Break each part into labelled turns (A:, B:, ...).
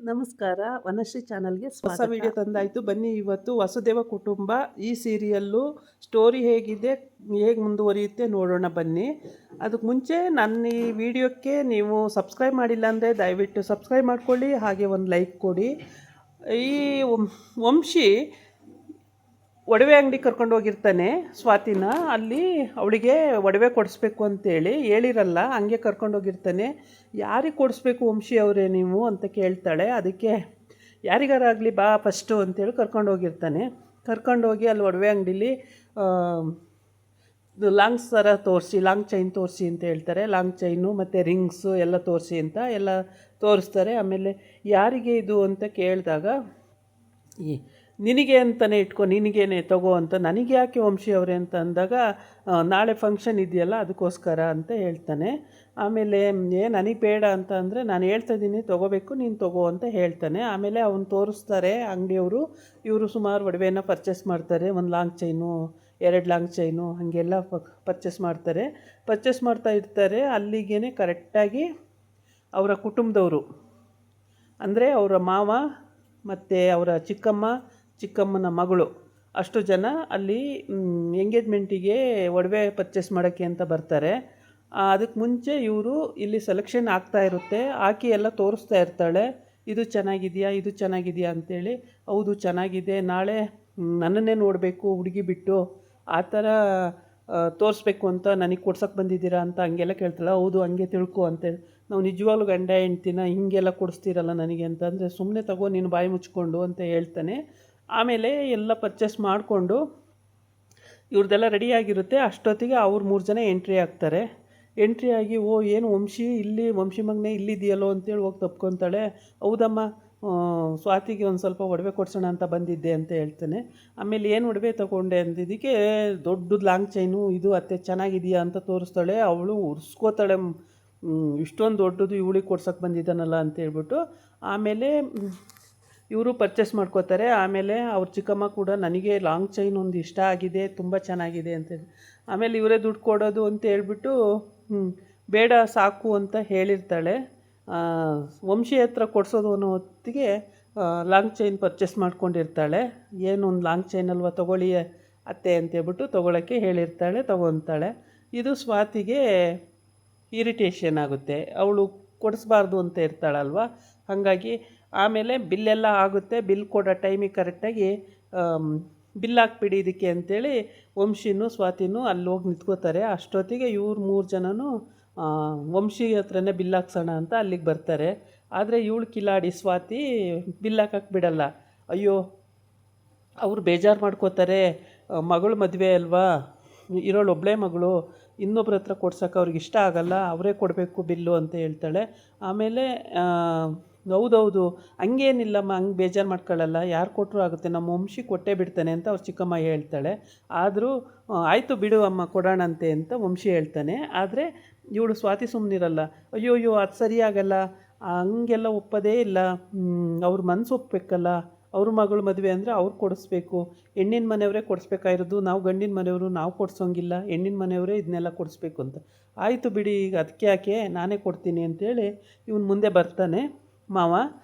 A: ನಮಸ್ಕಾರ. ವನಶ್ರೀ ಚಾನಲ್ಗೆ
B: ಹೊಸ
A: ಸ್ವಾಗತ.
B: ವಿಡಿಯೋ ತಂದಾಯಿತು. ಬನ್ನಿ ಇವತ್ತು ವಸುದೇವ ಕುಟುಂಬ ಈ ಸೀರಿಯಲ್ಲು ಸ್ಟೋರಿ ಹೇಗಿದೆ, ಹೇಗೆ ಮುಂದುವರಿಯುತ್ತೆ ನೋಡೋಣ ಬನ್ನಿ. ಅದಕ್ಕೆ ಮುಂಚೆ ನನ್ನ ಈ ವಿಡಿಯೋಕ್ಕೆ ನೀವು ಸಬ್ಸ್ಕ್ರೈಬ್ ಮಾಡಿಲ್ಲ ಅಂದರೆ ದಯವಿಟ್ಟು ಸಬ್ಸ್ಕ್ರೈಬ್ ಮಾಡ್ಕೊಳ್ಳಿ, ಹಾಗೆ ಒಂದು ಲೈಕ್ ಕೊಡಿ. ಈ ವಂಶಿ ಒಡವೆ ಅಂಗಡಿ ಕರ್ಕೊಂಡು ಹೋಗಿರ್ತಾನೆ ಸ್ವಾತಿನ. ಅಲ್ಲಿ ಅವಳಿಗೆ ಒಡವೆ ಕೊಡಿಸ್ಬೇಕು ಅಂತೇಳಿ ಹೇಳಿರಲ್ಲ, ಹಂಗೆ ಕರ್ಕೊಂಡು ಹೋಗಿರ್ತಾನೆ. ಯಾರಿಗೆ ಕೊಡಿಸ್ಬೇಕು ವಂಶಿ ಅವರೇ ನೀವು ಅಂತ ಕೇಳ್ತಾಳೆ. ಅದಕ್ಕೆ ಯಾರಿಗಾರಾಗಲಿ ಬಾ ಫಸ್ಟು ಅಂತೇಳಿ ಕರ್ಕೊಂಡು ಹೋಗಿರ್ತಾನೆ. ಕರ್ಕೊಂಡೋಗಿ ಅಲ್ಲಿ ಒಡವೆ ಅಂಗಡೀಲಿ ಲಾಂಗ್ ಸರ ತೋರಿಸಿ, ಲಾಂಗ್ ಚೈನ್ ತೋರಿಸಿ ಅಂತ ಹೇಳ್ತಾರೆ. ಲಾಂಗ್ ಚೈನು ಮತ್ತು ರಿಂಗ್ಸು ಎಲ್ಲ ತೋರಿಸಿ ಅಂತ ಎಲ್ಲ ತೋರಿಸ್ತಾರೆ. ಆಮೇಲೆ ಯಾರಿಗೆ ಇದು ಅಂತ ಕೇಳಿದಾಗ, ನಿನಗೆ ಅಂತಲೇ ಇಟ್ಕೊ, ನಿನಗೇನೆ ತಗೋ ಅಂತ. ನನಗೆ ಯಾಕೆ ವಂಶಿ ಅವರೇ ಅಂತ ಅಂದಾಗ, ನಾಳೆ ಫಂಕ್ಷನ್ ಇದೆಯಲ್ಲ ಅದಕ್ಕೋಸ್ಕರ ಅಂತ ಹೇಳ್ತಾನೆ. ಆಮೇಲೆ ನನಗೆ ಬೇಡ ಅಂತ ಅಂದರೆ, ನಾನು ಹೇಳ್ತಾಯಿದ್ದೀನಿ ತೊಗೋಬೇಕು, ನೀನು ತೊಗೋ ಅಂತ ಹೇಳ್ತಾನೆ. ಆಮೇಲೆ ಅವನು ತೋರಿಸ್ತಾರೆ ಅಂಗಡಿಯವರು. ಇವರು ಸುಮಾರು ಒಡವೆನ ಪರ್ಚೇಸ್ ಮಾಡ್ತಾರೆ. ಒಂದು ಲಾಂಗ್ ಚೈನು, 2 ಲಾಂಗ್ ಚೈನು ಹಾಗೆಲ್ಲ ಪರ್ಚೇಸ್ ಮಾಡ್ತಾರೆ. ಪರ್ಚೇಸ್ ಮಾಡ್ತಾ ಇರ್ತಾರೆ. ಅಲ್ಲಿಗೇ ಕರೆಕ್ಟಾಗಿ ಅವರ ಕುಟುಂಬದವರು, ಅಂದರೆ ಅವರ ಮಾವ ಮತ್ತು ಅವರ ಚಿಕ್ಕಮ್ಮನ ಮಗಳು, ಅಷ್ಟು ಜನ ಅಲ್ಲಿ ಎಂಗೇಜ್ಮೆಂಟಿಗೆ ಒಡವೆ ಪರ್ಚೇಸ್ ಮಾಡೋಕ್ಕೆ ಅಂತ ಬರ್ತಾರೆ. ಅದಕ್ಕೆ ಮುಂಚೆ ಇವರು ಇಲ್ಲಿ ಸೆಲೆಕ್ಷನ್ ಆಗ್ತಾ ಇರುತ್ತೆ. ಆಕಿ ಎಲ್ಲ ತೋರಿಸ್ತಾ ಇರ್ತಾಳೆ, ಇದು ಚೆನ್ನಾಗಿದೆಯಾ, ಇದು ಚೆನ್ನಾಗಿದೆಯಾ ಅಂಥೇಳಿ. ಹೌದು ಚೆನ್ನಾಗಿದೆ, ನಾಳೆ ನನ್ನನ್ನೇ ನೋಡಬೇಕು ಹುಡುಗಿ ಬಿಟ್ಟು, ಆ ಥರ ತೋರಿಸ್ಬೇಕು ಅಂತ ನನಗೆ ಕೊಡ್ಸೋಕ್ಕೆ ಬಂದಿದ್ದೀರಾ ಅಂತ ಹಂಗೆಲ್ಲ ಕೇಳ್ತಾಳೆ. ಹೌದು ಹಂಗೆ ತಿಳ್ಕೊ ಅಂತೇಳಿ. ನಾವು ನಿಜವಾಗ್ಲೂ ಗಂಡ ಹೆಂಡ್ತಿನ ಹಿಂಗೆಲ್ಲ ಕೊಡಿಸ್ತೀರಲ್ಲ ನನಗೆ ಅಂತಂದರೆ, ಸುಮ್ಮನೆ ತಗೋ ನೀನು ಬಾಯಿ ಮುಚ್ಕೊಂಡು ಅಂತ ಹೇಳ್ತಾನೆ. ಆಮೇಲೆ ಎಲ್ಲ ಪರ್ಚೇಸ್ ಮಾಡಿಕೊಂಡು ಇವ್ರದ್ದೆಲ್ಲ ರೆಡಿಯಾಗಿರುತ್ತೆ. ಅಷ್ಟೊತ್ತಿಗೆ ಅವ್ರು 3 ಜನ ಎಂಟ್ರಿ ಆಗ್ತಾರೆ. ಎಂಟ್ರಿ ಆಗಿ, ಓ ಏನು ವಂಶಿ ಇಲ್ಲಿ, ವಂಶಿ ಮಗನೇ ಇಲ್ಲಿದೆಯಲ್ಲೋ ಅಂತೇಳಿ ಹೋಗಿ ತಪ್ಕೊತಾಳೆ. ಹೌದಮ್ಮ, ಸ್ವಾತಿಗೆ ಒಂದು ಸ್ವಲ್ಪ ಒಡವೆ ಕೊಡ್ಸೋಣ ಅಂತ ಬಂದಿದ್ದೆ ಅಂತ ಹೇಳ್ತಾನೆ. ಆಮೇಲೆ ಏನು ಒಡವೆ ತೊಗೊಂಡೆ ಅಂದಿದ್ದಕ್ಕೆ, ದೊಡ್ಡದು ಲಾಂಗ್ ಚೈನು, ಇದು ಅತ್ತೆ ಚೆನ್ನಾಗಿದೆಯಾ ಅಂತ ತೋರಿಸ್ತಾಳೆ. ಅವಳು ಉರ್ಸ್ಕೋತಾಳೆ, ಇಷ್ಟೊಂದು ದೊಡ್ಡದು ಇವಳಿಗೆ ಕೊಡ್ಸೋಕ್ಕೆ ಬಂದಿದ್ದಾನಲ್ಲ ಅಂತೇಳ್ಬಿಟ್ಟು. ಆಮೇಲೆ ಇವರು ಪರ್ಚೇಸ್ ಮಾಡ್ಕೋತಾರೆ. ಆಮೇಲೆ ಅವ್ರ ಚಿಕ್ಕಮ್ಮ ಕೂಡ ನನಗೆ ಲಾಂಗ್ ಚೈನ್ ಒಂದು ಇಷ್ಟ ಆಗಿದೆ, ತುಂಬ ಚೆನ್ನಾಗಿದೆ ಅಂತೇಳಿ. ಆಮೇಲೆ ಇವರೇ ದುಡ್ಡು ಕೊಡೋದು ಅಂತ ಹೇಳ್ಬಿಟ್ಟು, ಬೇಡ ಸಾಕು ಅಂತ ಹೇಳಿರ್ತಾಳೆ. ವಂಶಿ ಹತ್ರ ಕೊಡಿಸೋದು ಅನ್ನೋ ಹೊತ್ತಿಗೆ ಲಾಂಗ್ ಚೈನ್ ಪರ್ಚೇಸ್ ಮಾಡ್ಕೊಂಡಿರ್ತಾಳೆ. ಏನು ಒಂದು ಲಾಂಗ್ ಚೈನ್ ಅಲ್ವಾ, ತೊಗೊಳ್ಳಿ ಅತ್ತೆ ಅಂತೇಳ್ಬಿಟ್ಟು ತೊಗೊಳಕ್ಕೆ ಹೇಳಿರ್ತಾಳೆ, ತೊಗೊತಾಳೆ. ಇದು ಸ್ವಾತಿಗೆ ಇರಿಟೇಷನ್ ಆಗುತ್ತೆ, ಅವಳು ಕೊಡಿಸ್ಬಾರ್ದು ಅಂತ ಇರ್ತಾಳಲ್ವ, ಹಾಗಾಗಿ. ಆಮೇಲೆ ಬಿಲ್ಲೆಲ್ಲ ಆಗುತ್ತೆ. ಬಿಲ್ ಕೊಡೋ ಟೈಮಿಗೆ ಕರೆಕ್ಟಾಗಿ ಬಿಲ್ ಹಾಕ್ಬಿಡಿ ಇದಕ್ಕೆ ಅಂತೇಳಿ ವಂಶಿನೂ ಸ್ವಾತಿನೂ ಅಲ್ಲಿ ಹೋಗಿ ನಿಂತ್ಕೋತಾರೆ. ಅಷ್ಟೊತ್ತಿಗೆ ಇವ್ರು 3 ಜನನೂ ವಂಶಿ ಹತ್ರನೇ ಬಿಲ್ ಹಾಕ್ಸೋಣ ಅಂತ ಅಲ್ಲಿಗೆ ಬರ್ತಾರೆ. ಆದರೆ ಇವಳು ಕಿಲಾಡಿ ಸ್ವಾತಿ ಬಿಲ್ ಹಾಕಕ್ಕೆ ಬಿಡಲ್ಲ. ಅಯ್ಯೋ, ಅವರು ಬೇಜಾರು ಮಾಡ್ಕೋತಾರೆ, ಮಗಳು ಮದುವೆ ಅಲ್ವಾ, ಇರೋಳು ಒಬ್ಬಳೇ ಮಗಳು, ಇನ್ನೊಬ್ರ ಹತ್ರ ಕೊಡ್ಸೋಕೆ ಅವ್ರಿಗೆ ಇಷ್ಟ ಆಗಲ್ಲ, ಅವರೇ ಕೊಡಬೇಕು ಬಿಲ್ಲು ಅಂತ ಹೇಳ್ತಾಳೆ. ಆಮೇಲೆ ಹೌದೌದು ಹಂಗೇನಿಲ್ಲಮ್ಮ, ಹಂಗೆ ಬೇಜಾರು ಮಾಡ್ಕೊಳ್ಳಲ್ಲ, ಯಾರು ಕೊಟ್ಟರು ಆಗುತ್ತೆ, ನಮ್ಮ ವಂಶಿ ಕೊಟ್ಟೇ ಬಿಡ್ತಾನೆ ಅಂತ ಅವ್ರ ಚಿಕ್ಕಮ್ಮ ಹೇಳ್ತಾಳೆ. ಆದರೂ ಆಯಿತು ಬಿಡು ಅಮ್ಮ ಕೊಡೋಣಂತೆ ಅಂತ ವಂಶಿ ಹೇಳ್ತಾನೆ. ಆದರೆ ಇವಳು ಸ್ವಾತಿ ಸುಮ್ಮನಿರಲ್ಲ. ಅಯ್ಯೋ ಅದು ಸರಿಯಾಗಲ್ಲ, ಹಂಗೆಲ್ಲ ಒಪ್ಪೋದೇ ಇಲ್ಲ, ಅವ್ರ ಮನಸ್ಸು ಒಪ್ಪಬೇಕಲ್ಲ, ಅವ್ರ ಮಗಳು ಮದುವೆ ಅಂದರೆ ಅವ್ರು ಕೊಡಿಸ್ಬೇಕು, ಹೆಣ್ಣಿನ ಮನೆಯವರೇ ಕೊಡಿಸ್ಬೇಕಾಗಿರೋದು, ನಾವು ಗಂಡಿನ ಮನೆಯವರು ನಾವು ಕೊಡಿಸೋಂಗಿಲ್ಲ, ಹೆಣ್ಣಿನ ಮನೆಯವರೇ ಇದನ್ನೆಲ್ಲ ಕೊಡಿಸ್ಬೇಕು ಅಂತ. ಆಯಿತು ಬಿಡಿ, ಈಗ ಅದಕ್ಕೆ ಯಾಕೆ, ನಾನೇ ಕೊಡ್ತೀನಿ ಅಂತೇಳಿ ಇವನು ಮುಂದೆ ಬರ್ತಾನೆ. ಮಾವ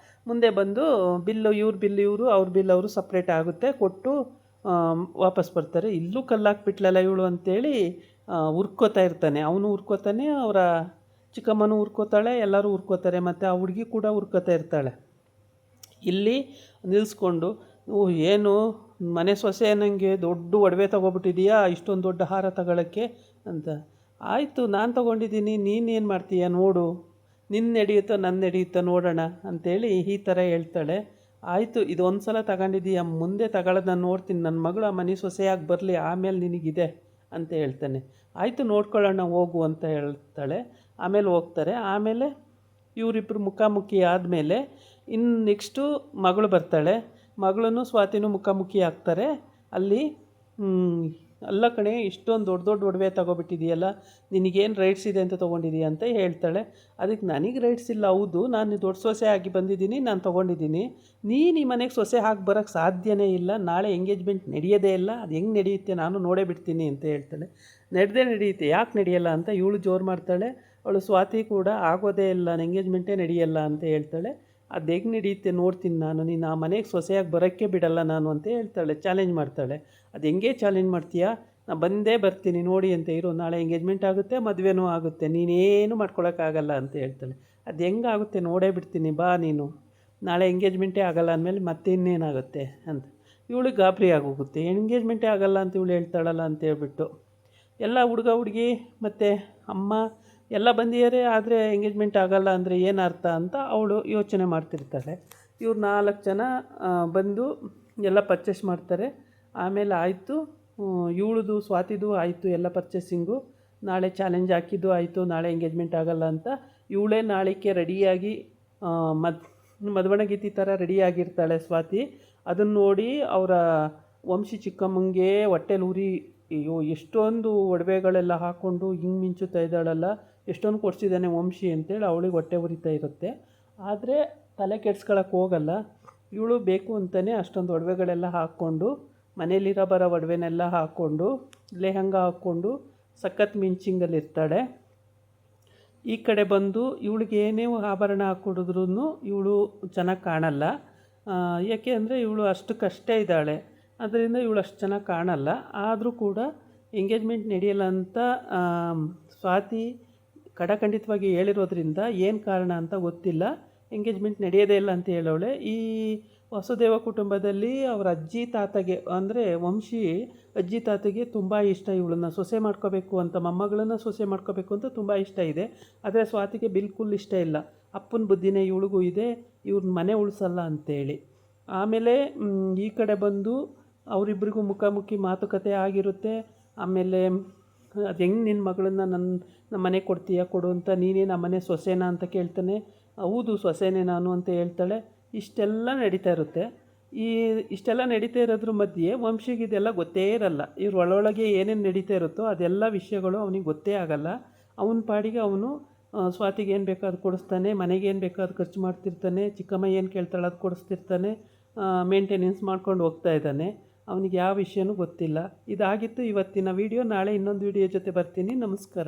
B: ಮುಂದೆ ಬಂದು ಇವ್ರ ಬಿಲ್ ಅವ್ರ ಬಿಲ್ ಅವರು ಸಪ್ರೇಟ್ ಆಗುತ್ತೆ, ಕೊಟ್ಟು ವಾಪಸ್ ಬರ್ತಾರೆ. ಇಲ್ಲೂ ಕಲ್ಲಾಕ್ಬಿಟ್ಲಲ್ಲ ಇವಳು ಅಂತೇಳಿ ಉರ್ಕೋತಾ ಇರ್ತಾನೆ. ಅವನು ಉರ್ಕೋತಾನೆ, ಅವರ ಚಿಕ್ಕಮ್ಮನೂ ಉರ್ಕೋತಾಳೆ, ಎಲ್ಲರೂ ಉರ್ಕೋತಾರೆ, ಮತ್ತು ಆ ಹುಡುಗಿ ಕೂಡ ಉರ್ಕೋತಾ ಇರ್ತಾಳೆ. ಇಲ್ಲಿ ನಿಲ್ಲಿಸ್ಕೊಂಡು, ಏನು ಮನೆ ಸೊಸೆ ನನಗೆ ದೊಡ್ಡ ಒಡವೆ ತೊಗೊಬಿಟ್ಟಿದೀಯಾ, ಇಷ್ಟೊಂದು ದೊಡ್ಡ ಹಾರ ತಗೊಳ್ಳೋಕ್ಕೆ ಅಂತ. ಆಯಿತು ನಾನು ತೊಗೊಂಡಿದ್ದೀನಿ, ನೀನೇನು ಮಾಡ್ತೀಯ ನೋಡು, ನಿನ್ನ ನಡೆಯುತ್ತೋ ನನ್ನ ನಡೆಯುತ್ತೋ ನೋಡೋಣ ಅಂಥೇಳಿ ಈ ಥರ ಹೇಳ್ತಾಳೆ. ಆಯಿತು ಇದೊಂದು ಸಲ ತಗೊಂಡಿದ್ದೀಯ, ಮುಂದೆ ತಗೊಳ್ಳೋದು ನಾನು ನೋಡ್ತೀನಿ, ನನ್ನ ಮಗಳು ಆ ಮನೆ ಸೊಸೆಯಾಗಿ ಬರಲಿ, ಆಮೇಲೆ ನಿನಗಿದೆ ಅಂತ ಹೇಳ್ತಾನೆ. ಆಯಿತು ನೋಡ್ಕೊಳ್ಳೋಣ ಹೋಗು ಅಂತ ಹೇಳ್ತಾಳೆ. ಆಮೇಲೆ ಹೋಗ್ತಾರೆ. ಆಮೇಲೆ ಇವರಿಬ್ಬರು ಮುಖಾಮುಖಿ ಆದಮೇಲೆ ಇನ್ನು ನೆಕ್ಸ್ಟು ಮಗಳು ಬರ್ತಾಳೆ. ಮಗಳೂ ಸ್ವಾತಿನೂ ಮುಖಾಮುಖಿ ಆಗ್ತಾರೆ. ಅಲ್ಲಿ ಅಲ್ಲ ಕಣೆ, ಇಷ್ಟೊಂದು ದೊಡ್ಡ ಒಡವೆ ತೊಗೊಬಿಟ್ಟಿದೆಯಲ್ಲ, ನಿನಗೇನು ರೈಟ್ಸ್ ಇದೆ ಅಂತ ತೊಗೊಂಡಿದ್ದೀಯ ಅಂತ ಹೇಳ್ತಾಳೆ. ಅದಕ್ಕೆ ನನಗೆ ರೈಟ್ಸ್ ಇಲ್ಲ, ಹೌದು ನಾನು ದೊಡ್ಡ ಸೊಸೆ ಆಗಿ ಬಂದಿದ್ದೀನಿ, ನಾನು ತೊಗೊಂಡಿದ್ದೀನಿ, ನೀನು ಈ ಮನೆಗೆ ಸೊಸೆ ಹಾಕಿ ಬರೋಕ್ಕೆ ಸಾಧ್ಯನೇ ಇಲ್ಲ, ನಾಳೆ ಎಂಗೇಜ್ಮೆಂಟ್ ನಡೆಯೋದೇ ಇಲ್ಲ, ಅದು ಹೆಂಗೆ ನಡೆಯುತ್ತೆ ನಾನು ನೋಡೇ ಬಿಡ್ತೀನಿ ಅಂತ ಹೇಳ್ತಾಳೆ. ನಡೆಯುತ್ತೆ, ಯಾಕೆ ನಡೆಯಲ್ಲ ಅಂತ ಇವಳು ಜೋರು ಮಾಡ್ತಾಳೆ. ಅವಳು ಸ್ವಾತಿ ಕೂಡ ಆಗೋದೇ ಇಲ್ಲ, ಎಂಗೇಜ್ಮೆಂಟೇ ನಡೆಯಲ್ಲ ಅಂತ ಹೇಳ್ತಾಳೆ. ಅದು ಹೆಂಗೆ ನಡೆಯುತ್ತೆ ನೋಡ್ತೀನಿ ನಾನು, ನೀನು ಆ ಮನೆಗೆ ಸೊಸೆಯಾಗಿ ಬರೋಕ್ಕೆ ಬಿಡಲ್ಲ ನಾನು ಅಂತ ಹೇಳ್ತಾಳೆ, ಚಾಲೆಂಜ್ ಮಾಡ್ತಾಳೆ. ಅದು ಹೆಂಗೆ ಚಾಲೆಂಜ್ ಮಾಡ್ತೀಯಾ, ನಾನು ಬಂದೇ ಬರ್ತೀನಿ ನೋಡಿ ಅಂತ ಇರು, ನಾಳೆ ಎಂಗೇಜ್ಮೆಂಟ್ ಆಗುತ್ತೆ, ಮದುವೆನೂ ಆಗುತ್ತೆ, ನೀನೇನು ಮಾಡ್ಕೊಳಕ್ಕಾಗಲ್ಲ ಅಂತ ಹೇಳ್ತಾಳೆ. ಅದು ಹೆಂಗಾಗುತ್ತೆ ನೋಡೇ ಬಿಡ್ತೀನಿ, ಬಾ ನೀನು, ನಾಳೆ ಎಂಗೇಜ್ಮೆಂಟೇ ಆಗಲ್ಲ ಅಂದಮೇಲೆ ಮತ್ತೆ ಇನ್ನೇನಾಗುತ್ತೆ ಅಂತ. ಇವಳಿಗೆ ಗಾಬರಿ ಆಗೋಗುತ್ತೆ, ಎಂಗೇಜ್ಮೆಂಟೇ ಆಗಲ್ಲ ಅಂತ ಇವಳು ಹೇಳ್ತಾಳಲ್ಲ ಅಂತ ಹೇಳ್ಬಿಟ್ಟು. ಎಲ್ಲ ಹುಡುಗ ಹುಡುಗಿ ಮತ್ತು ಅಮ್ಮ ಎಲ್ಲ ಬಂದಿದ್ದಾರೆ, ಆದರೆ ಎಂಗೇಜ್ಮೆಂಟ್ ಆಗಲ್ಲ ಅಂದರೆ ಏನು ಅರ್ಥ ಅಂತ ಅವಳು ಯೋಚನೆ ಮಾಡ್ತಿರ್ತಾಳೆ. ಇವ್ರು 4 ಜನ ಬಂದು ಎಲ್ಲ ಪರ್ಚೇಸ್ ಮಾಡ್ತಾರೆ. ಆಮೇಲೆ ಆಯಿತು, ಇವಳದು ಸ್ವಾತಿದು ಆಯಿತು ಎಲ್ಲ ಪರ್ಚೇಸಿಂಗು, ನಾಳೆ ಚಾಲೆಂಜ್ ಹಾಕಿದ್ದು ಆಯಿತು, ನಾಳೆ ಎಂಗೇಜ್ಮೆಂಟ್ ಆಗಲ್ಲ ಅಂತ. ಇವಳೇ ನಾಳೆಗೆ ರೆಡಿಯಾಗಿ ಮದುವಣಗೀತಿ ಥರ ರೆಡಿಯಾಗಿರ್ತಾಳೆ ಸ್ವಾತಿ. ಅದನ್ನು ನೋಡಿ ಅವರ ವಂಶಿ ಚಿಕ್ಕಮ್ಮಂಗೆ ಹೊಟ್ಟೆಲಿ ಉರಿ, ಅಯ್ಯೋ ಎಷ್ಟೊಂದು ಒಡವೆಗಳೆಲ್ಲ ಹಾಕ್ಕೊಂಡು ಹಿಂಗೆ ಮಿಂಚುತ್ತಾ ಇದ್ದಾಳಲ್ಲ, ಎಷ್ಟೊಂದು ಕೊಡಿಸಿದ್ದಾನೆ ವಂಶಿ ಅಂತೇಳಿ ಅವಳಿಗೆ ಹೊಟ್ಟೆ ಉರಿತಾ ಇರುತ್ತೆ. ಆದರೆ ತಲೆ ಕೆಡ್ಸ್ಕೊಳಕ್ಕೆ ಹೋಗಲ್ಲ. ಇವಳು ಬೇಕು ಅಂತಲೇ ಅಷ್ಟೊಂದು ಒಡವೆಗಳೆಲ್ಲ ಹಾಕ್ಕೊಂಡು, ಮನೇಲಿರೋ ಬರೋ ಒಡವೆನೆಲ್ಲ ಹಾಕ್ಕೊಂಡು, ಲೆಹಂಗ ಹಾಕ್ಕೊಂಡು ಸಖತ್ ಮಿಂಚಿಂಗಲ್ಲಿರ್ತಾಳೆ. ಈ ಕಡೆ ಬಂದು ಇವಳಿಗೆ ಏನೇ ಆಭರಣ ಹಾಕ್ಕೊಡಿದ್ರೂ ಇವಳು ಚೆನ್ನಾಗಿ ಕಾಣಲ್ಲ. ಯಾಕೆ ಅಂದರೆ ಇವಳು ಅಷ್ಟಕ್ಕಷ್ಟೇ ಇದ್ದಾಳೆ, ಅದರಿಂದ ಇವಳು ಅಷ್ಟು ಚೆನ್ನಾಗಿ ಕಾಣಲ್ಲ. ಆದರೂ ಕೂಡ ಎಂಗೇಜ್ಮೆಂಟ್ ನಡೆಯಲ್ಲ ಅಂತ ಸ್ವಾತಿ ಖಡಾಖಂಡಿತವಾಗಿ ಹೇಳಿರೋದ್ರಿಂದ ಏನು ಕಾರಣ ಅಂತ ಗೊತ್ತಿಲ್ಲ, ಎಂಗೇಜ್ಮೆಂಟ್ ನಡೆಯೋದೇ ಇಲ್ಲ ಅಂತ ಹೇಳೋಳೆ. ಈ ವಸುದೇವ ಕುಟುಂಬದಲ್ಲಿ ಅವರ ಅಜ್ಜಿ ತಾತಗೆ, ಅಂದರೆ ವಂಶಿ ಅಜ್ಜಿ ತಾತಗೆ ತುಂಬ ಇಷ್ಟ ಇವಳನ್ನ ಸೊಸೆ ಮಾಡ್ಕೋಬೇಕು ಅಂತ, ಮೊಮ್ಮಗಳನ್ನ ಸೊಸೆ ಮಾಡ್ಕೋಬೇಕು ಅಂತ ತುಂಬ ಇಷ್ಟ ಇದೆ. ಆದರೆ ಸ್ವಾತಿಗೆ ಬಿಲ್ಕುಲ್ ಇಷ್ಟ ಇಲ್ಲ. ಅಪ್ಪನ ಬುದ್ಧಿನೇ ಇವಳಿಗೂ ಇದೆ, ಇವ್ರ ಮನೆ ಉಳಿಸಲ್ಲ ಅಂತೇಳಿ. ಆಮೇಲೆ ಈ ಕಡೆ ಬಂದು ಅವರಿಬ್ಬರಿಗೂ ಮುಖಾಮುಖಿ ಮಾತುಕತೆ ಆಗಿರುತ್ತೆ. ಆಮೇಲೆ ಅದು ಹೆಂಗೆ ನಿನ್ನ ಮಗಳನ್ನ ನಮ್ಮ ಮನೆಗೆ ಕೊಡ್ತೀಯಾ, ಕೊಡು ಅಂತ, ನೀನೇ ನಮ್ಮ ಮನೆ ಸೊಸೆನಾ ಅಂತ ಕೇಳ್ತಾನೆ. ಹೌದು ಸೊಸೆನೇ ನಾನು ಅಂತ ಹೇಳ್ತಾಳೆ. ಇಷ್ಟೆಲ್ಲ ನಡೀತಾ ಇರುತ್ತೆ. ಇಷ್ಟೆಲ್ಲ ನಡೀತಾ ಇರೋದ್ರ ಮಧ್ಯೆ ವಂಶಿಗೆ ಇದೆಲ್ಲ ಗೊತ್ತೇ ಇರಲ್ಲ. ಇವ್ರ ಒಳೊಳಗೆ ಏನೇನು ನಡೀತಾ ಇರುತ್ತೋ ಅದೆಲ್ಲ ವಿಷಯಗಳು ಅವನಿಗೆ ಗೊತ್ತೇ ಆಗಲ್ಲ. ಅವನ ಪಾಡಿಗೆ ಅವನು ಸ್ವಾತಿಗೆ ಏನು ಬೇಕೋ ಅದು ಕೊಡಿಸ್ತಾನೆ, ಮನೆಗೆ ಏನು ಬೇಕೋ ಅದು ಖರ್ಚು ಮಾಡ್ತಿರ್ತಾನೆ, ಚಿಕ್ಕಮ್ಮ ಏನು ಕೇಳ್ತಾಳೆ ಅದು ಕೊಡಿಸ್ತಿರ್ತಾನೆ, ಮೇಂಟೆನೆನ್ಸ್ ಮಾಡ್ಕೊಂಡು ಹೋಗ್ತಾ ಇದ್ದಾನೆ. ಅವನಿಗೆ ಯಾವ ವಿಷಯನೂ ಗೊತ್ತಿಲ್ಲ. ಇದಾಗಿತ್ತು ಇವತ್ತಿನ ವಿಡಿಯೋ. ನಾಳೆ ಇನ್ನೊಂದು ವಿಡಿಯೋ ಜೊತೆ ಬರ್ತೀನಿ. ನಮಸ್ಕಾರ.